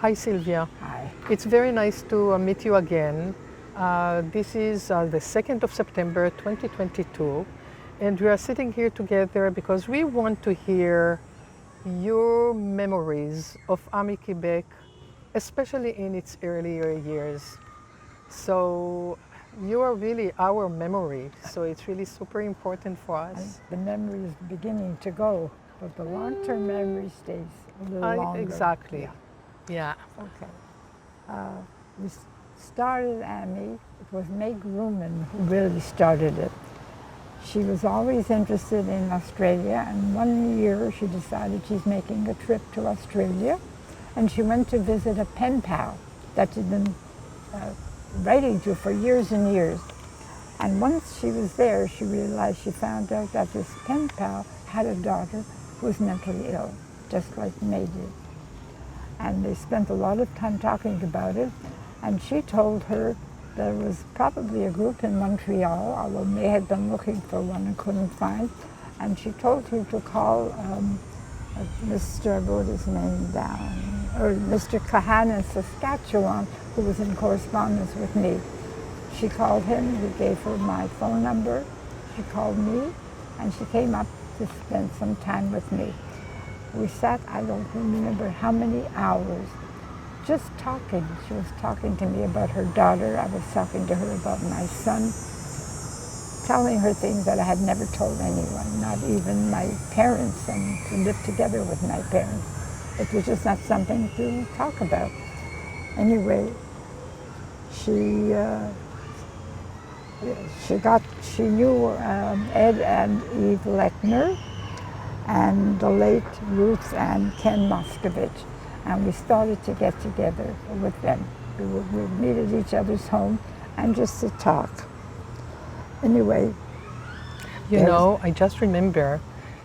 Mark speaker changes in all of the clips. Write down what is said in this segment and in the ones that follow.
Speaker 1: Hi, Sylvia.
Speaker 2: Hi.
Speaker 1: It's very nice to meet you again. This is the 2nd of September 2022, and we are sitting here together because we want to hear your memories of AMI-Quebec, especially in its earlier years. So you are really our memory, so it's really super important for us.
Speaker 2: The memory is beginning to go, but the long-term memory stays a little longer.
Speaker 1: Exactly.
Speaker 2: Yeah.
Speaker 1: Yeah.
Speaker 2: Okay. We started AMI. It was Meg Ruman who really started it. She was always interested in Australia, and one year she decided she's making a trip to Australia, and she went to visit a pen pal that she'd been writing to for years and years. And once she was there, she realized, she found out that this pen pal had a daughter who was mentally ill, just like May did. And they spent a lot of time talking about it, and she told her there was probably a group in Montreal, although May had been looking for one and couldn't find, and she told her to call Mr. I wrote his name down, or Mr. Kahan in Saskatchewan, who was in correspondence with me. She called him, he gave her my phone number, she called me, and she came up to spend some time with me. We sat, I don't remember how many hours, just talking. She was talking to me about her daughter, I was talking to her about my son, telling her things that I had never told anyone, not even my parents, and to live together with my parents. It was just not something to talk about. Anyway, she knew Ed and Eve Lechner and the late Ruth and Ken Moscovich, and we started to get together with them. We would meet at each other's home and just to talk. Anyway.
Speaker 1: You know, I just remember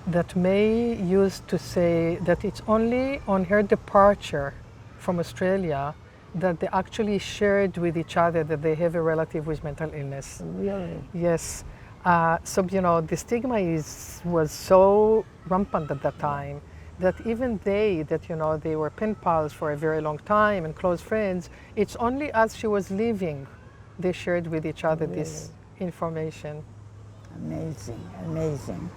Speaker 1: that May used to say that it's only on her departure from Australia that they actually shared with each other that they have a relative with mental illness.
Speaker 2: Really?
Speaker 1: Yes. So, you know, the stigma was so rampant at that time that even they were pen pals for a very long time and close friends, it's only as she was leaving they shared with each other this information.
Speaker 2: Amazing, amazing.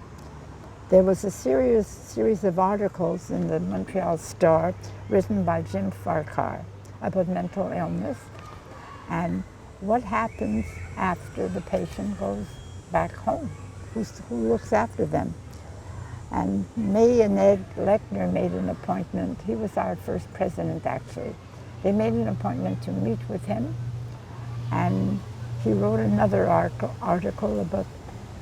Speaker 2: There was a series of articles in the Montreal Star written by Jim Farquhar about mental illness and what happens after the patient goes back home, who looks after them. And May and Ed Lechner made an appointment. He was our first president, actually. They made an appointment to meet with him, and he wrote another article about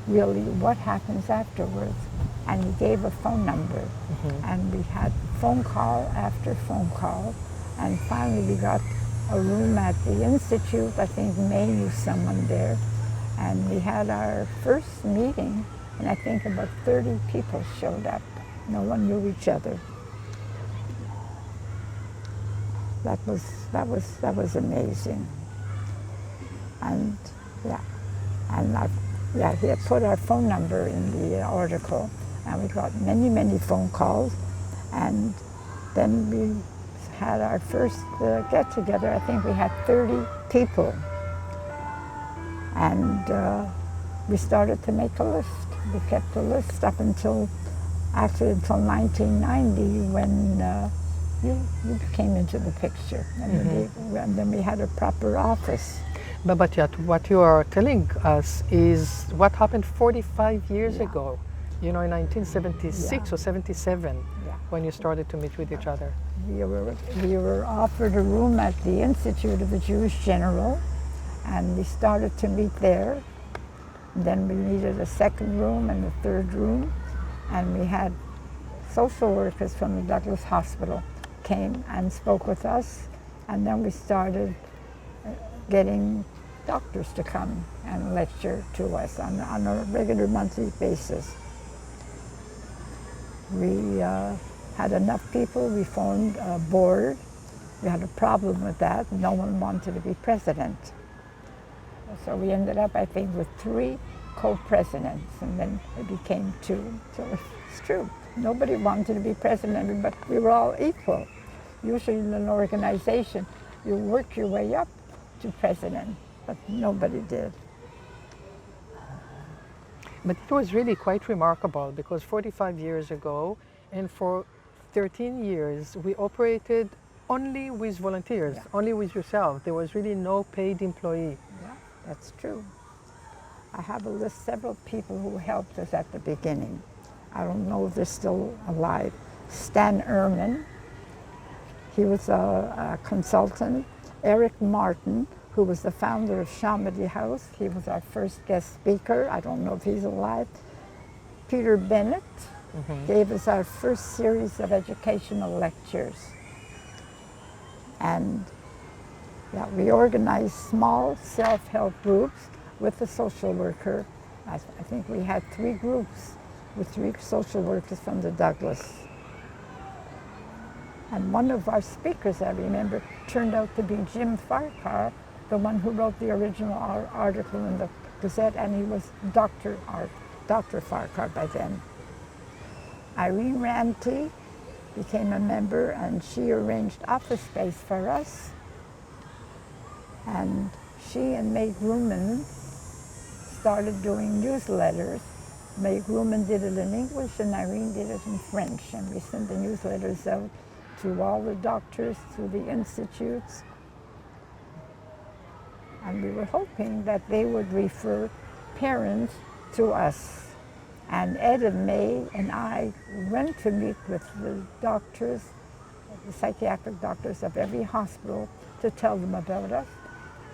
Speaker 2: really what happens afterwards. And he gave a phone number, and we had phone call after phone call, and finally we got a room at the Institute. I think May knew someone there, and we had our first meeting, and I think about 30 people showed up. No one knew each other. That was amazing. And he had put our phone number in the article, and we got many phone calls, and then we had our first get-together. I think we had 30 people, and we started to make a list. We kept a list up until 1990, when you came into the picture, and then we had a proper office.
Speaker 1: But yet, what you are telling us is what happened 45 years ago, you know, in 1976 or 77, when you started to meet with each other.
Speaker 2: We were offered a room at the Institute of the Jewish General, and we started to meet there. And then we needed a second room and a third room, and we had social workers from the Douglas Hospital came and spoke with us, and then we started getting doctors to come and lecture to us on a regular monthly basis. We had enough people, we formed a board. We had a problem with that. No one wanted to be president. So we ended up, I think, with 3 co-presidents, and then it became 2. So it's true. Nobody wanted to be president, but we were all equal. Usually in an organization, you work your way up to president, but nobody did.
Speaker 1: But it was really quite remarkable because 45 years ago, and for 13 years, we operated only with volunteers,
Speaker 2: Yeah.
Speaker 1: only with yourself. There was really no paid employee.
Speaker 2: Yeah, that's true. I have a list, several people who helped us at the beginning. I don't know if they're still alive. Stan Ehrman, he was a consultant. Eric Martin, who was the founder of Shamedy House, he was our first guest speaker. I don't know if he's alive. Peter Bennett gave us our first series of educational lectures. And yeah, we organized small self-help groups with a social worker. I think we had 3 groups with 3 social workers from the Douglas. And one of our speakers, I remember, turned out to be Jim Farquhar, the one who wrote the original article in the Gazette, and he was Dr. Farquhar by then. Irene Ranty became a member, and she arranged office space for us. And she and May Grumman started doing newsletters. May Grumman did it in English and Irene did it in French, and we sent the newsletters out to all the doctors, to the institutes. And we were hoping that they would refer parents to us. And Ed and May and I went to meet with the doctors, the psychiatric doctors of every hospital, to tell them about us.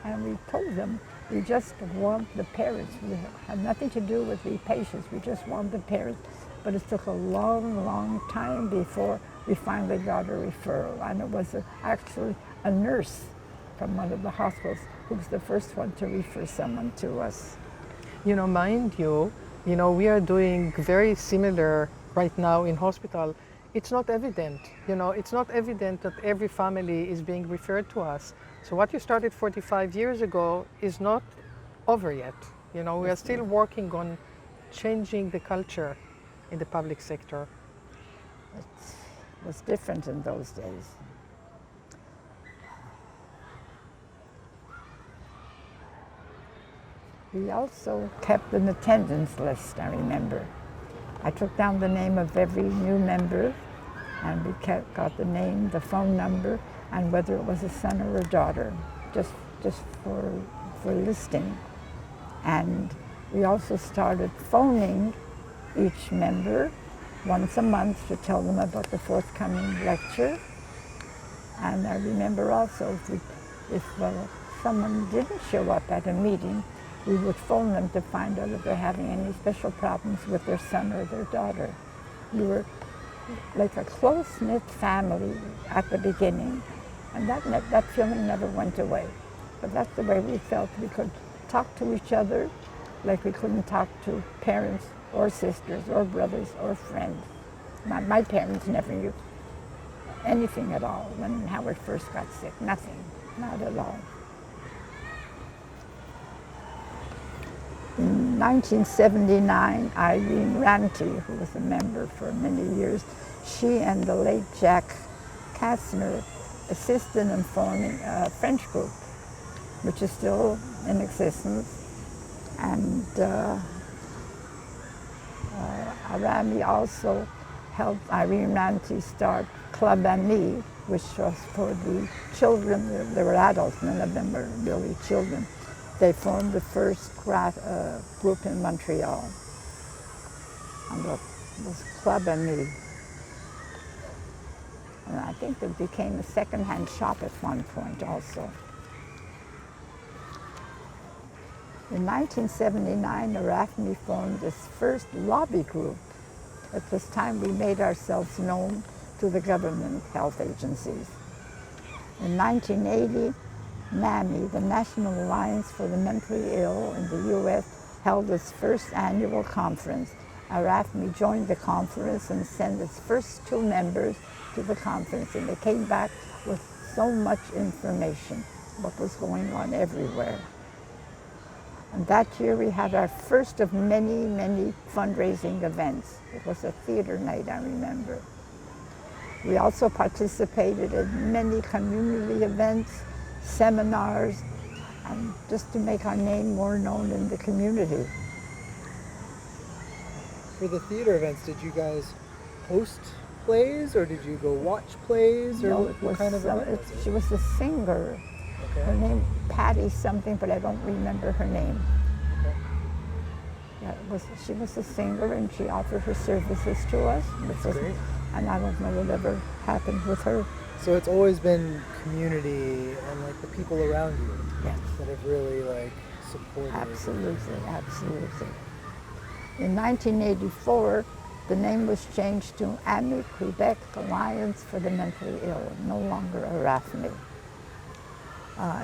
Speaker 2: And we told them we just want the parents. We had nothing to do with the patients. We just want the parents. But it took a long, long time before we finally got a referral. And it was actually a nurse from one of the hospitals who was the first one to refer someone to us.
Speaker 1: You know, mind you, we are doing very similar right now in hospital. It's not evident, it's not evident that every family is being referred to us. So what you started 45 years ago is not over yet. We are still working on changing the culture in the public sector.
Speaker 2: It was different in those days. We also kept an attendance list, I remember. I took down the name of every new member, and we got the name, the phone number, and whether it was a son or a daughter, just for listing. And we also started phoning each member once a month to tell them about the forthcoming lecture. And I remember also if someone didn't show up at a meeting, we would phone them to find out if they're having any special problems with their son or their daughter. We were like a close-knit family at the beginning, and that feeling never went away. But that's the way we felt. We could talk to each other like we couldn't talk to parents or sisters or brothers or friends. My parents never knew anything at all when Howard first got sick. Nothing, not at all. In 1979, Irene Ranty, who was a member for many years, she and the late Jack Kastner assisted in forming a French group, which is still in existence. And AMI also helped Irene Ranty start Club AMI, which was for the children. They were adults, none of them were really children. They formed the first group in Montreal, and it was Club AMI. And I think it became a second-hand shop at one point also. In 1979, AMI formed its first lobby group. At this time, we made ourselves known to the government health agencies. In 1980, NAMI, the National Alliance for the Mentally Ill in the U.S., held its first annual conference. AMI joined the conference and sent its first 2 members to the conference, and they came back with so much information, what was going on everywhere. And that year we had our first of many, many fundraising events. It was a theater night, I remember. We also participated in many community events, seminars, and just to make our name more known in the community.
Speaker 3: For the theater events, did you guys host plays, or did you go watch plays, or
Speaker 2: No,
Speaker 3: what kind of event was it?
Speaker 2: she was a singer. Her
Speaker 3: Okay.
Speaker 2: name, Patty something, but I don't remember her name.
Speaker 3: Okay.
Speaker 2: Yeah, she was a singer, and she offered her services to us.
Speaker 3: That's great.
Speaker 2: And I don't know whatever happened with her.
Speaker 3: So it's always been community and like the people around you
Speaker 2: Yes.
Speaker 3: that have really like supported.
Speaker 2: Absolutely, absolutely. In 1984, the name was changed to AMI-Quebec Alliance for the Mentally Ill, no longer ARAFME.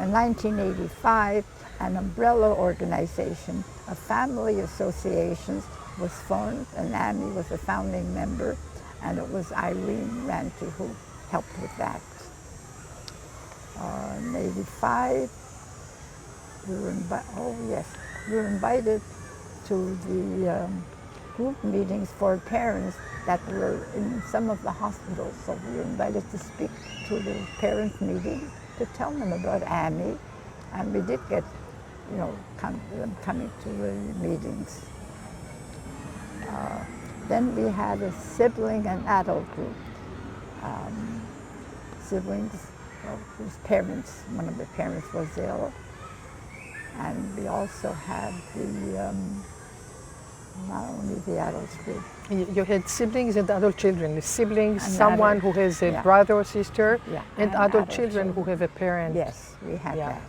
Speaker 2: In 1985, an umbrella organization of family associations was formed, and AMI was a founding member, and it was Irene Ranty who helped with that. In 85, we were invited to the group meetings for parents that were in some of the hospitals. So we were invited to speak to the parent meeting to tell them about AMI, and we did get, them coming to the meetings. Then we had a sibling and adult group. Siblings whose parents, one of the parents was ill. And we also had not only the adults group.
Speaker 1: You had siblings and adult children. The siblings,
Speaker 2: And
Speaker 1: someone
Speaker 2: adult,
Speaker 1: who has a
Speaker 2: yeah.
Speaker 1: brother or sister,
Speaker 2: Yeah,
Speaker 1: and
Speaker 2: and
Speaker 1: adult
Speaker 2: adult
Speaker 1: children who
Speaker 2: children.
Speaker 1: have a parent.
Speaker 2: Yes, we had
Speaker 1: Yeah.
Speaker 2: that.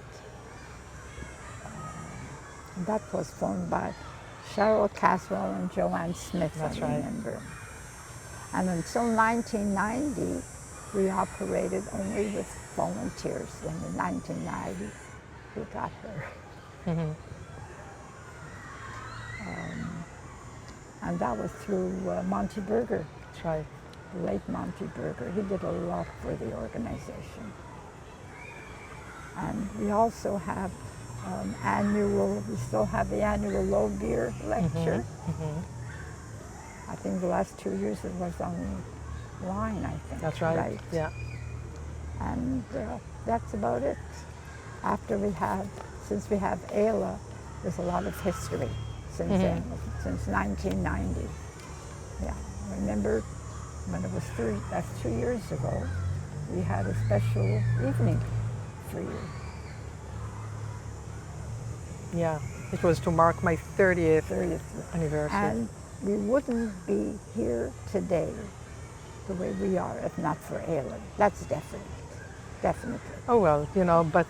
Speaker 2: That was formed by Cheryl Caswell and Joanne Smith,
Speaker 1: That's
Speaker 2: I
Speaker 1: right.
Speaker 2: remember. And until 1990, we operated only with volunteers. And in 1990, we got her.
Speaker 1: Mhm.
Speaker 2: And that was through Monty Berger,
Speaker 1: That's right.
Speaker 2: the late Monty Berger. He did a lot for the organization. And we also have we still have the annual low beer lecture. I think the last 2 years it was online, I think.
Speaker 1: That's right. Yeah.
Speaker 2: And that's about it. Since we have Ayla, there's a lot of history since then, since 1990. Yeah, I remember when it was that's 2 years ago, we had a special evening for you.
Speaker 1: Yeah. It was to mark my 30th
Speaker 2: 30th.
Speaker 1: anniversary.
Speaker 2: And we wouldn't be here today the way we are if not for Ayla. That's definitely.
Speaker 1: Oh, well, but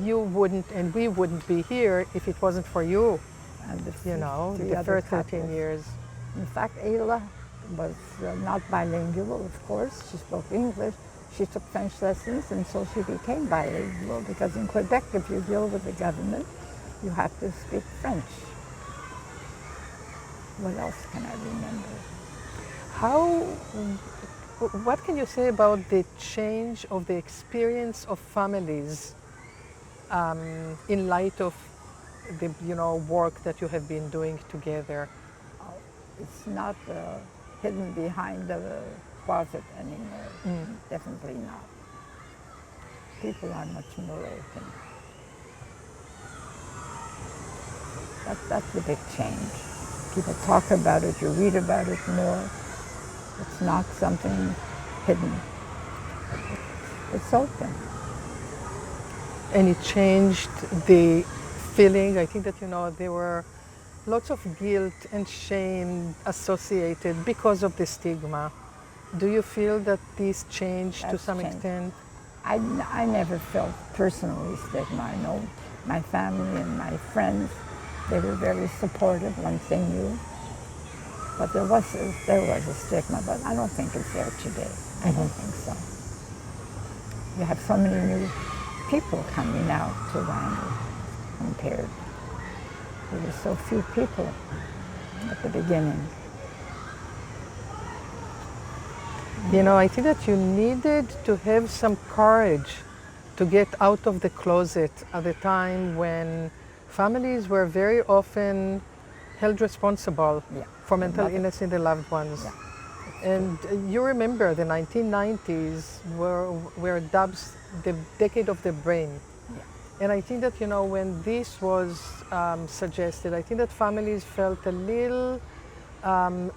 Speaker 1: you wouldn't and we wouldn't be here if it wasn't for you,
Speaker 2: And the
Speaker 1: the
Speaker 2: other
Speaker 1: first 13
Speaker 2: couples.
Speaker 1: years.
Speaker 2: In fact, Ayla was not bilingual, of course. She spoke English. She took French lessons, and so she became bilingual, because in Quebec, if you deal with the government, you have to speak French. What else can I remember?
Speaker 1: What can you say about the change of the experience of families in light of the work that you have been doing together?
Speaker 2: It's not hidden behind the closet anymore. Definitely not. People are much more open. That's the big change. People talk about it, you read about it more. It's not something hidden. It's open.
Speaker 1: And it changed the feeling. I think that there were lots of guilt and shame associated because of the stigma. Do you feel that this changed to
Speaker 2: That's
Speaker 1: some
Speaker 2: changed.
Speaker 1: extent?
Speaker 2: I never felt personally stigma. I know my family and my friends, they were very supportive once they knew. But there was a stigma, but I don't think it's there today. I don't think so. You have so many new people coming out to Randall compared. There were so few people at the beginning.
Speaker 1: I think that you needed to have some courage to get out of the closet at a time when families were very often held responsible
Speaker 2: Yeah.
Speaker 1: for mental illness in their loved ones.
Speaker 2: Yeah.
Speaker 1: And you remember the 1990s were dubbed the decade of the brain. And I think that, you know, when this was suggested, I think that families felt a little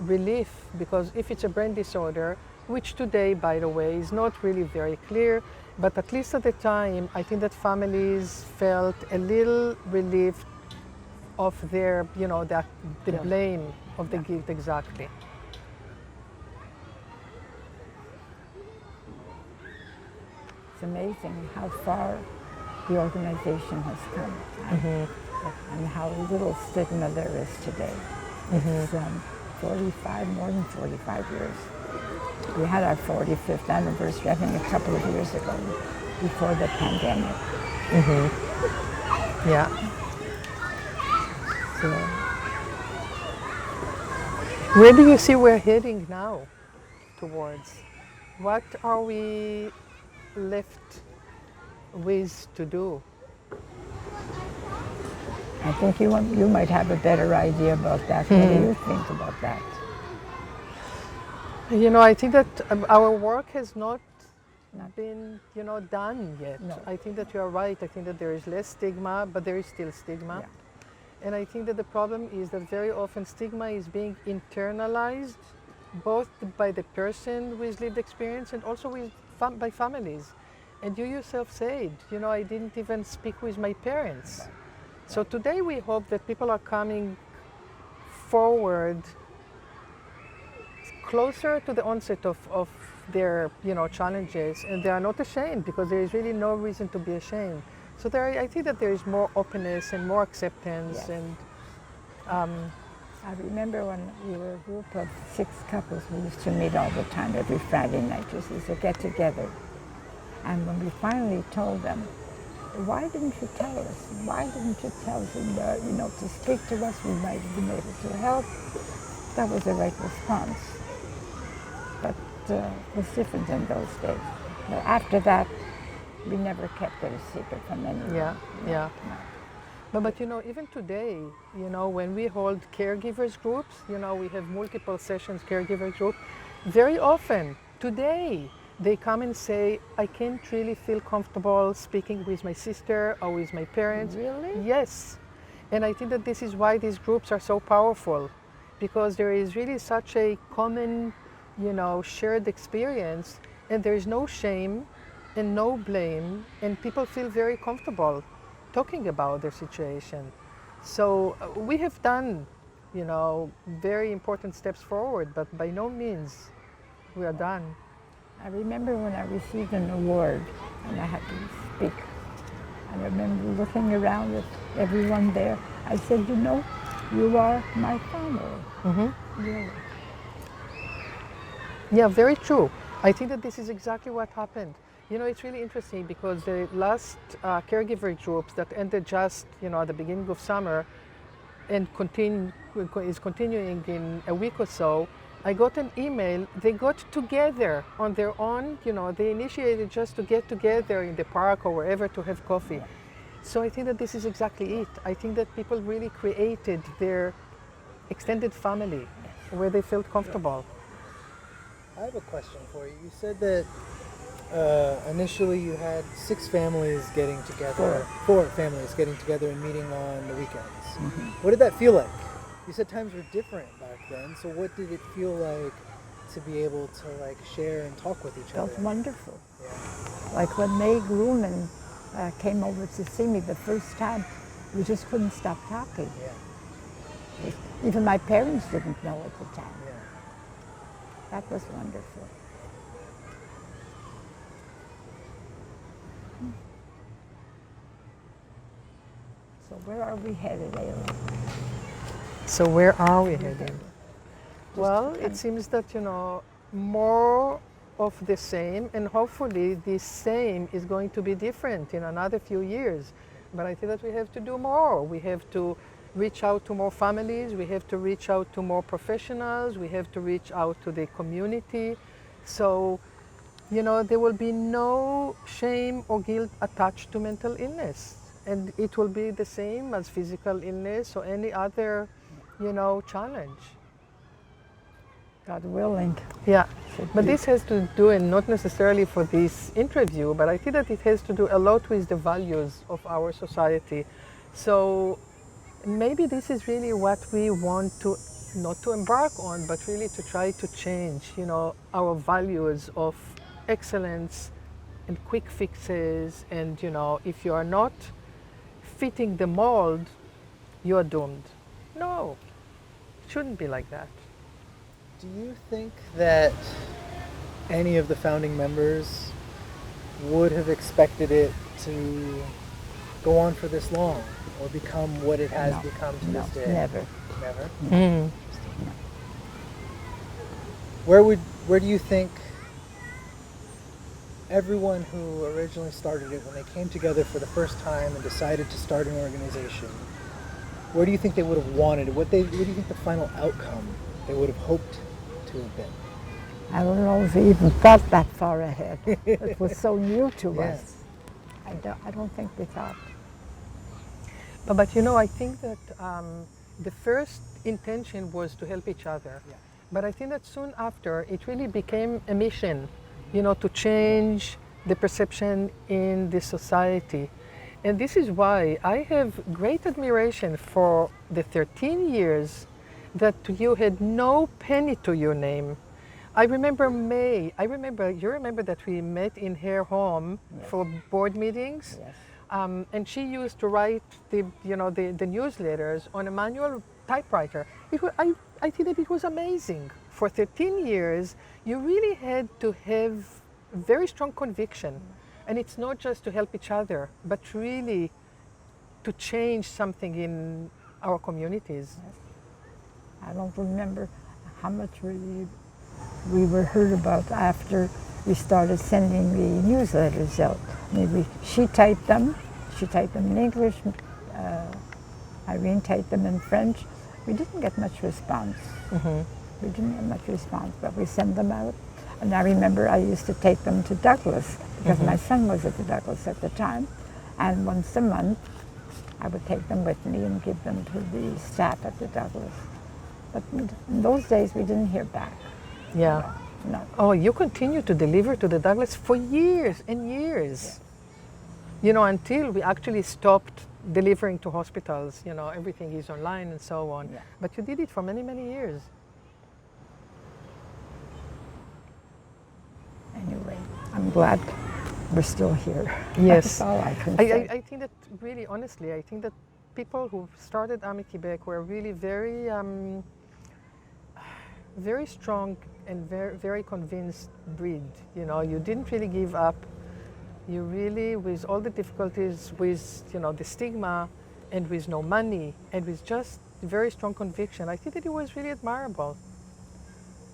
Speaker 1: relief, because if it's a brain disorder, which today, by the way, is not really very clear, but at least at the time, I think that families felt a little relief of their, you know, the blame of the guilt, exactly.
Speaker 2: It's amazing how far the organization has come, and how little stigma there is today. It's 45, more than 45 years. We had our 45th anniversary, I think, a couple of years ago, before the pandemic.
Speaker 1: Yeah.
Speaker 2: So,
Speaker 1: Where do you see we're heading now towards? What are we left with to do?
Speaker 2: I think you might have a better idea about that. What do you think about that?
Speaker 1: You know, I think that our work has not been, you know, done yet.
Speaker 2: No.
Speaker 1: I think that you are right. I think that there is less stigma, but there is still stigma.
Speaker 2: Yeah.
Speaker 1: And I think that the problem is that very often stigma is being internalized, both by the person with lived experience and also by families. And you yourself said, you know, I didn't even speak with my parents.
Speaker 2: Right.
Speaker 1: So today we hope that people are coming forward closer to the onset of their, you know, challenges, and they are not ashamed, because there is really no reason to be ashamed. So I think that there is more openness and more acceptance.
Speaker 2: Yes.
Speaker 1: And
Speaker 2: I remember when we were a group of 6 couples, we used to meet all the time, every Friday night, just as a get-together. And when we finally told them, why didn't you tell us? Why didn't you tell us, you know, to speak to us, we might have been able to help. That was the right response. But it was different in those days. But after that, we never kept it a secret from anyone.
Speaker 1: Yeah,
Speaker 2: No,
Speaker 1: yeah.
Speaker 2: no.
Speaker 1: But you know, even today, you know, when we hold caregivers groups, you know, we have multiple sessions, caregiver group, very often, today, they come and say, I can't really feel comfortable speaking with my sister or with my parents.
Speaker 2: Really?
Speaker 1: Yes. And I think that this is why these groups are so powerful, because there is really such a common, you know, shared experience, and there is no shame and no blame, and people feel very comfortable talking about their situation. So we have done, you know, very important steps forward, but by no means we are done.
Speaker 2: I remember when I received an award and I had to speak. I remember looking around at everyone there. I said, you know, you are my family. Really.
Speaker 1: Yeah, very true. I think that this is exactly what happened. You know, it's really interesting, because the last caregiver groups that ended just, you know, at the beginning of summer and is continuing in a week or so, I got an email. They got together on their own, you know, they initiated just to get together in the park or wherever to have coffee. So I think that this is exactly it. I think that people really created their extended family where they felt comfortable.
Speaker 3: I have a question for you. You said that initially you had 6 families getting together, 4 families getting together and meeting on the weekends. What did that feel like? You said times were different back then, so what did it feel like to be able to like share and talk with each other?
Speaker 2: Felt wonderful.
Speaker 3: Yeah.
Speaker 2: Like when May Grumman came over to see me the first time, we just couldn't stop talking.
Speaker 3: Yeah.
Speaker 2: Even my parents didn't know at the time.
Speaker 3: Yeah.
Speaker 2: That was wonderful. So where are we headed, Ayla?
Speaker 1: So where are we heading? Well, it seems that, you know, more of the same, and hopefully the same is going to be different in another few years. But I think that we have to do more. We have to reach out to more families, we have to reach out to more professionals, we have to reach out to the community. So, you know, there will be no shame or guilt attached to mental illness. And it will be the same as physical illness or any other, you know, challenge.
Speaker 2: God willing.
Speaker 1: Yeah.
Speaker 2: Should
Speaker 1: But
Speaker 2: be.
Speaker 1: this has to do, and not necessarily for this interview, but I think that it has to do a lot with the values of our society. So maybe this is really what we want to, not to embark on, but really to try to change, our values of excellence and quick fixes. And, if you are not fitting the mold, you are doomed. No, it shouldn't be like that.
Speaker 3: Do you think that any of the founding members would have expected it to go on for this long or become what it has
Speaker 2: No,
Speaker 3: become to
Speaker 2: no,
Speaker 3: this day?
Speaker 2: never.
Speaker 3: Never?
Speaker 1: Mm.
Speaker 3: Where do you think everyone who originally started it, when they came together for the first time and decided to start an organization, where do you think they would have wanted it? What do you think the final outcome they would have hoped to have been?
Speaker 2: I don't know if we even thought that far ahead. It was so new to
Speaker 3: Yes.
Speaker 2: us. I don't think we thought.
Speaker 1: But I think that the first intention was to help each other.
Speaker 3: Yeah.
Speaker 1: But I think that soon after, it really became a mission, to change the perception in the society. And this is why I have great admiration for the 13 years that you had no penny to your name. You remember that we met in her home
Speaker 2: Yes.
Speaker 1: for board meetings?
Speaker 2: Yes.
Speaker 1: And she used to write the newsletters on a manual typewriter. I think that it was amazing. For 13 years, you really had to have very strong conviction. And it's not just to help each other, but really to change something in our communities.
Speaker 2: I don't remember how much we were heard about after we started sending the newsletters out. She typed them in English, Irene typed them in French. We didn't get much response.
Speaker 1: Mm-hmm.
Speaker 2: We didn't get much response, but we sent them out. And I remember I used to take them to Douglas because my son was at the Douglas at the time. And once a month, I would take them with me and give them to the staff at the Douglas. But in those days, we didn't hear back.
Speaker 1: Yeah.
Speaker 2: No.
Speaker 1: Oh, you continue to deliver to the Douglas for years and years. Until we actually stopped delivering to hospitals. Everything is online and so on.
Speaker 2: Yeah.
Speaker 1: But you did it for many, many years.
Speaker 2: Anyway, I'm glad we're still here.
Speaker 1: Yes.
Speaker 2: That's all I can say.
Speaker 1: I think that really, honestly, I think that people who started AMI-Quebec were really very, very strong and very, very convinced breed. You didn't really give up. You really, with all the difficulties, with the stigma, and with no money, and with just very strong conviction, I think that it was really admirable.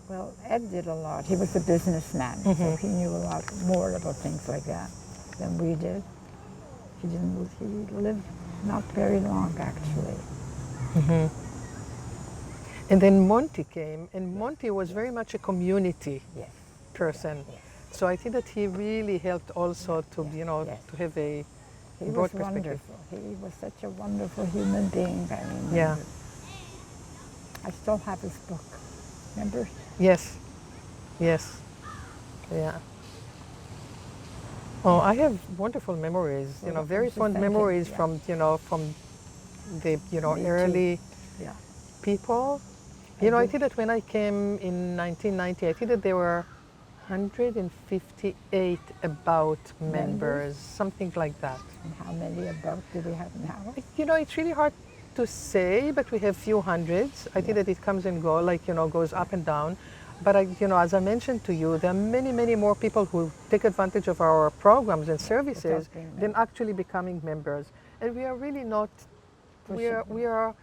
Speaker 2: Well, Ed did a lot. He was a businessman, so he knew a lot more about things like that than we did. He lived not very long, actually.
Speaker 1: And then Monty came, and Monty was very much a community
Speaker 2: Yes.
Speaker 1: person.
Speaker 2: Yes.
Speaker 1: So I think that he really helped also to,
Speaker 2: Yes.
Speaker 1: to have a
Speaker 2: He
Speaker 1: broad
Speaker 2: was
Speaker 1: perspective.
Speaker 2: wonderful. He was such a wonderful human being. I mean,
Speaker 1: Yeah.
Speaker 2: I still have his book. Remember?
Speaker 1: Yes. Yes. Yeah. Oh, I have wonderful memories,
Speaker 2: Well,
Speaker 1: very
Speaker 2: I'm just
Speaker 1: fond
Speaker 2: thinking,
Speaker 1: memories
Speaker 2: yeah.
Speaker 1: from the,
Speaker 2: Me too.
Speaker 1: early
Speaker 2: Yeah.
Speaker 1: people.
Speaker 2: I
Speaker 1: I
Speaker 2: do.
Speaker 1: think that when I came in 1990, I think that there were 158 about members, something like that.
Speaker 2: And how many about do we have now?
Speaker 1: It's really hard to say, but we have few hundreds. I think that it comes and goes up and down. But as I mentioned to you, there are many, many more people who take advantage of our programs and services
Speaker 2: Without being
Speaker 1: than actually becoming members. And we are really not. We are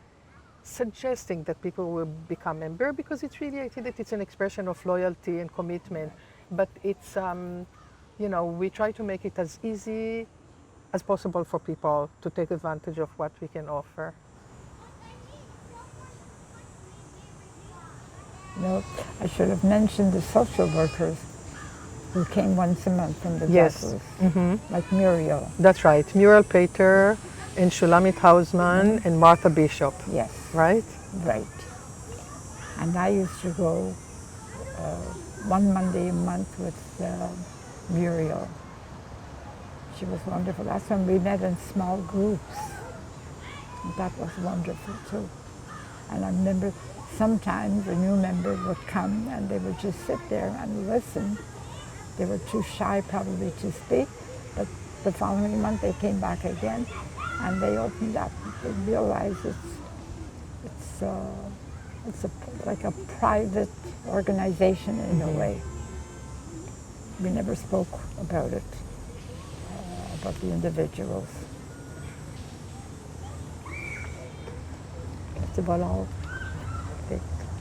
Speaker 1: suggesting that people will become member because it's really, I think that it's an expression of loyalty and commitment. But it's, we try to make it as easy as possible for people to take advantage of what we can offer.
Speaker 2: I should have mentioned the social workers who came once a month from the
Speaker 1: Yes.
Speaker 2: Douglas, like Muriel.
Speaker 1: That's right. Muriel Pater and Shulamit Hausman and Martha Bishop,
Speaker 2: Yes,
Speaker 1: right?
Speaker 2: right. And I used to go one Monday a month with Muriel. She was wonderful. That's when we met in small groups. And that was wonderful too. And I remember sometimes a new member would come and they would just sit there and listen. They were too shy probably to speak, but the following month they came back again and they opened up. They realized like a private organization in a way. We never spoke about it, about the individuals. That's about all.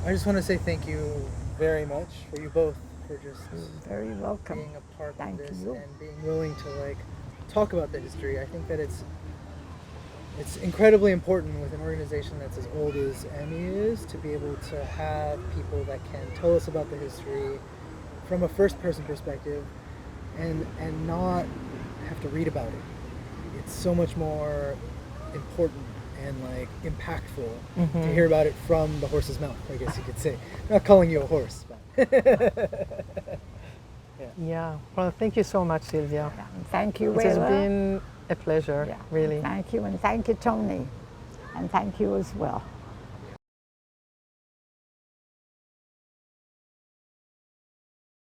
Speaker 3: I just want to say thank you very much for you both for just
Speaker 2: You're very welcome.
Speaker 3: being a part
Speaker 2: Thank
Speaker 3: of this
Speaker 2: you.
Speaker 3: and being willing to like talk about the history. I think that it's incredibly important with an organization that's as old as AMI is to be able to have people that can tell us about the history from a first person perspective and not have to read about it. It's so much more important and like impactful to hear about it from the horse's mouth, I guess you could say. I'm not calling you a horse, but
Speaker 1: Yeah. Well, thank you so much, Sylvia.
Speaker 2: Yeah, and thank you,
Speaker 1: It has
Speaker 2: Wayla.
Speaker 1: been a pleasure,
Speaker 2: Yeah,
Speaker 1: really.
Speaker 2: Thank you, and thank you, Tony. And thank you as well.